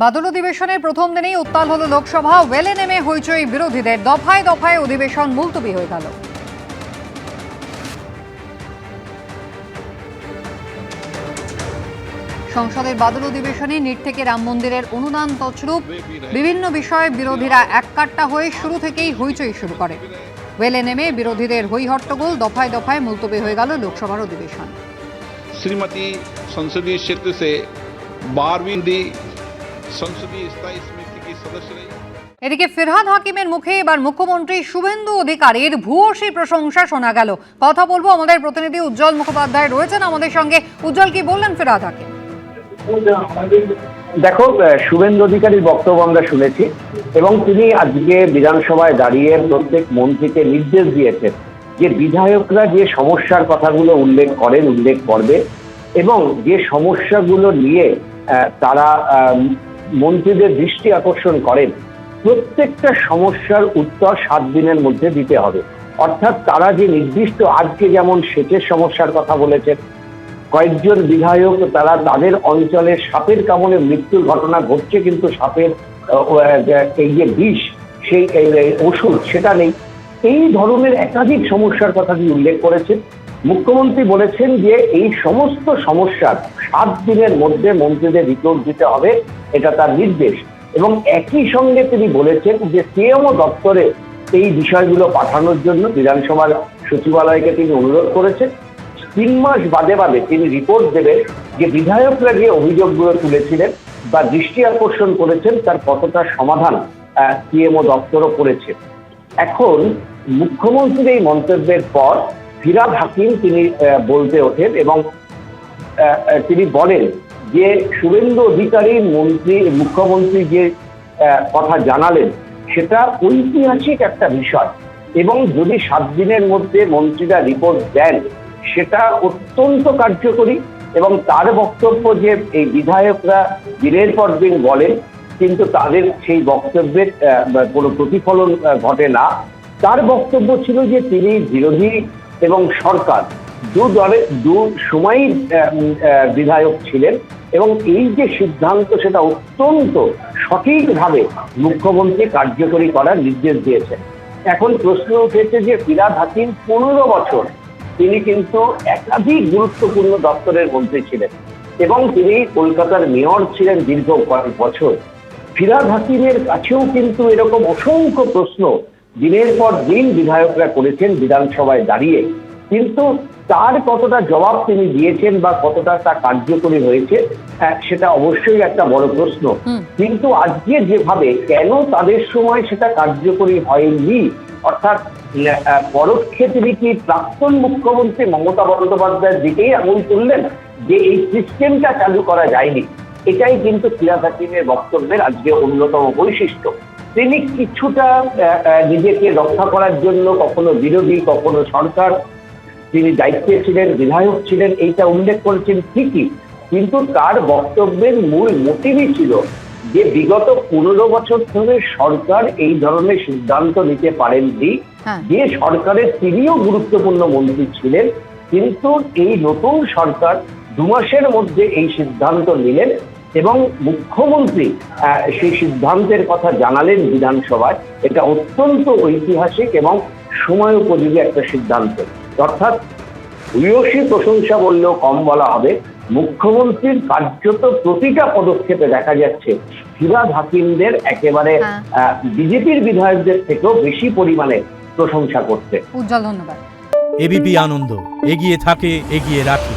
বাদল অধিবেশনের প্রথম দিনেই উত্তাল হলো লোকসভা। ওয়েলে নেমে হইচই বিরোধীদের, দফায় দফায় অধিবেশন মুলতবি হয়ে গেল। সংসদের বাদল অধিবেশনে নিট থেকে রাম মন্দিরের অনুদান তছরূপ বিভিন্ন বিষয়ে বিরোধীরা এককাট্টা হয়ে শুরু থেকেই হইচই শুরু করে। ওয়েলে নেমে বিরোধীদের হই হট্টগোল, দফায় দফায় মুলতবি হয়ে গেল লোকসভার অধিবেশন। श्रीमती संसदीय क्षेत्र से 12वीं संसदीय स्थायी समिति की सदस्य रही। এদিকে ফিরহাদ হাকিমের মুখে এবার মুখ্যমন্ত্রী শুভেন্দু অধিকারীর ভূয়সী প্রশংসা শোনা গেল। কথা বলবো, আমাদের প্রতিনিধি উজ্জ্বল মুখোপাধ্যায় রয়েছেন আমাদের সঙ্গে। উজ্জ্বল, কি বললেন ফিরহাদ হাকিম? দেখো, শুভেন্দু অধিকারীর বক্তব্য আমরা শুনেছি এবং তিনি আজকে বিধানসভায় দাঁড়িয়ে প্রত্যেক মন্ত্রীকে নির্দেশ দিয়েছেন যে বিধায়করা যে সমস্যার কথাগুলো উল্লেখ করবে এবং যে সমস্যাগুলো নিয়ে তারা মন্ত্রীদের দৃষ্টি আকর্ষণ করেন, প্রত্যেকটা সমস্যার উত্তর 7 দিনের মধ্যে দিতে হবে। অর্থাৎ তারা যে নির্দিষ্ট, আজকে যেমন সেচের সমস্যার কথা বলেছেন, কয়েকজন বিধায়ক তারা তাদের অঞ্চলে সাপের কামড়ে মৃত্যুর ঘটনা ঘটছে, কিন্তু সাপের এই যে বিষ, সেই ওষুধ সেটা নেই। এই ধরনের একাধিক সমস্যার কথা তিনি উল্লেখ করেছেন। মুখ্যমন্ত্রী বলেছেন যে এই সমস্ত সমস্যার 7 দিনের মধ্যে মন্ত্রীদের রিপোর্ট দিতে হবে, এটা তার নির্দেশ। এবং একই সঙ্গে তিনি বলেছেন যে সিএমও দপ্তরে এই বিষয়গুলো পাঠানোর জন্য বিধানসভার সচিবালয়কে তিনি অনুরোধ করেছেন। 3 মাস বাদে বাদে তিনি রিপোর্ট দেবেন যে বিধায়করা যে অভিযোগগুলো তুলেছিলেন বা দৃষ্টি আকর্ষণ করেছেন তার কতটা সমাধান সিএমও দপ্তরও করেছে। এখন মুখ্যমন্ত্রীর এই মন্তব্যের পর ফিরহাদ হাকিম তিনি বলতে ওঠেন এবং তিনি বলেন যে শুভেন্দু অধিকারী মুখ্যমন্ত্রী যে কথা জানালেন সেটা ঐতিহাসিক একটা বিষয় এবং যদি 7 দিনের মধ্যে মন্ত্রীরা রিপোর্ট দেন সেটা অত্যন্ত কার্যকরী। এবং তার বক্তব্য যে এই বিধায়করা দিনের পর দিন বলেন কিন্তু তাদের সেই বক্তব্যের কোনো প্রতিফলন ঘটে না। তার বক্তব্য ছিল যে তিনি বিরোধী এবং সরকার দু সময়ই বিধায়ক ছিলেন এবং এই যে সিদ্ধান্ত সেটা অত্যন্ত সঠিকভাবে মুখ্যমন্ত্রী কার্যকরী করার নির্দেশ দিয়েছেন। এখন প্রশ্ন উঠেছে যে ফিরহাদ হাকিম 15 বছর তিনি কিন্তু একাধিক গুরুত্বপূর্ণ দপ্তরের মন্ত্রী ছিলেন এবং তিনি কলকাতার মেয়র ছিলেন দীর্ঘ কয়েক বছর। ফিরহাদ হাকিমের কাছেও কিন্তু এরকম অসংখ্য প্রশ্ন দিনের পর দিন বিধায়করা করেছেন বিধানসভায় দাঁড়িয়ে, কিন্তু তার কতটা জবাব তিনি দিয়েছেন বা কতটা তা কার্যকরী হয়েছে সেটা অবশ্যই একটা বড় প্রশ্ন। কিন্তু আজকে যেভাবে কেন তাদের সময় সেটা কার্যকরী হয়নি, অর্থাৎ পরোক্ষে তিনি কি প্রাক্তন মুখ্যমন্ত্রী মমতা বন্দ্যোপাধ্যায়ের দিকেই আঙুল তুললেন যে এই সিস্টেমটা চালু করা যায়নি। এটাই কিন্তু ফিরহাদ হাকিমের বক্তব্যের আজকে অন্যতম বৈশিষ্ট্য। তিনি কিছুটা নিজেকে রক্ষা করার জন্য কখনো বিরোধী কখনো সরকার, তিনি দায়িত্বে ছিলেন, বিধায়ক ছিলেন, এইটা উল্লেখ করেছেন ঠিকই, কিন্তু তার বক্তব্যের মূল মোটিভই ছিল যে বিগত 15 বছর ধরে সরকার এই ধরনের সিদ্ধান্ত নিতে পারেননি, যে সরকারের তিনিও গুরুত্বপূর্ণ মন্ত্রী ছিলেন, কিন্তু এই নতুন সরকার 2 মাসের মধ্যে এই সিদ্ধান্ত নিলেন এবং মুখ্যমন্ত্রী সেই সিদ্ধান্তের কথা জানালেন বিধানসভায়। এটা অত্যন্ত ঐতিহাসিক এবং সময় উপযোগী একটা সিদ্ধান্ত। অর্থাৎ ভূয়সী প্রশংসা বললেও কম বলা হবে। মুখ্যমন্ত্রীর কার্যত প্রতিটা পদক্ষেপে দেখা যাচ্ছে ফিরহাদ হাকিমদের একেবারে বিজেপির বিধায়কদের থেকেও বেশি পরিমাণে প্রশংসা করতে। উজ্জ্বল, ধন্যবাদ। এবিপি আনন্দ, এগিয়ে থাকে, এগিয়ে রাখে।